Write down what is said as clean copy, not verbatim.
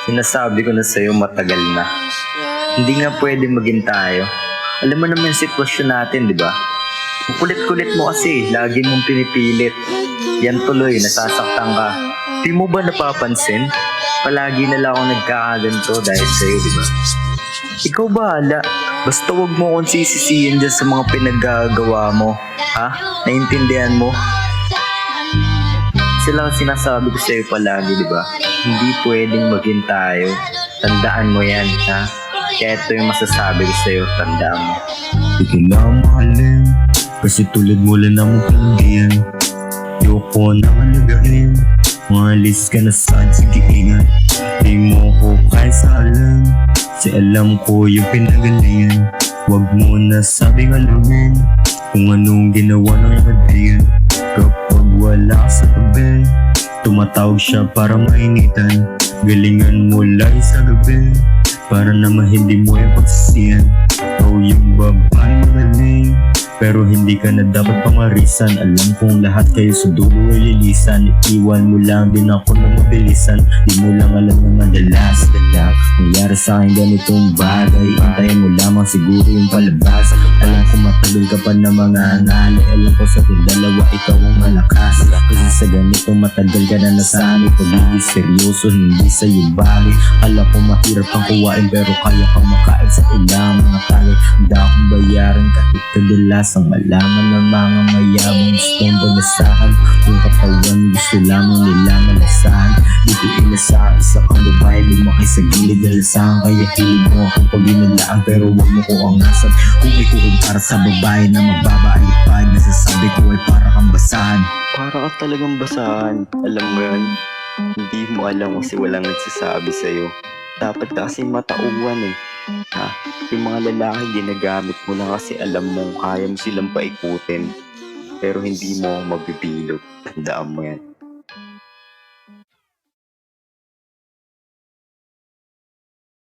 Sinasabi ko na sa'yo matagal na. Hindi nga pwede maging tayo. Alam mo naman yung sitwasyon natin, di ba? Ang kulit-kulit mo kasi, lagi mong pinipilit. Yan tuloy, nasasaktan ka. Di mo ba napapansin? Palagi na lang ako nagkakaganto dahil sa'yo, di ba? Ikaw bahala. Basta wag mo akong sisisihin dyan sa mga pinaggagawa mo. Ha? Naintindihan mo? Sila ang sinasabi ko sa'yo palagi, di ba? Hindi pwedeng maging tayo. Tandaan mo yan, ha? Kaya ito yung masasabi ko sa'yo, tandaan mo. Di ko lang mahalin, kasi tulad mo lang na mong pindihan. Yoko na alagain, malis ka na saan, sige ingat. Di mo ko kaya sa alam, kasi alam ko yung pinagalingan. Huwag mo na sabing alamin, kung anong ginawa ng kaibigan. Kapag wala ka sa tabi, tumatawag siya para mainitan. Galingan mo lang sa gabi, para naman hindi mo yung pagsisiyan. Ikaw yung babae magaling, pero hindi ka na dapat pangarisan. Alam kong lahat kayo sa dulo ay lilisan. Iwan mo lang din ako na mabilisan. Di mo lang alam na madalas nangyari sa akin ganitong bagay. Hintayin mo lamang siguro yung palabas. Alam ko matagal ka pa na mga angali. Alam ko sa ating dalawa ikaw ang malakas. Kasi sa ganitong matagal ka na nasanay. Pagiging seryoso hindi sa'yo bagay. Alam ko mahirap kang kuwain, pero kaya kang makain sa ilang mga tagay. Hindi akong bayaran kahit kadalasang malaman ng mga mayabang gustong bagasahan. Yung katawan gusto lamang nila malasahan. Dito inasahan isa kang babae, lumaki sa gilid na lasahan. Kaya hilig mo akong pag-inalaan, pero wag mo ko angasan. Kung ikaw ay para sa babae na magbabaalipad, nasasabi ko ay para kang basahan. Para ka talagang basahan. Alam mo yan? Hindi mo alam kasi walang nagsasabi sa'yo. Dapat kasi matauhan eh. Ha? Yung mga lalaki ginagamit mo lang kasi alam mong kaya mo silang paikutin. Pero hindi mo mabibilog. Tandaan mo yan.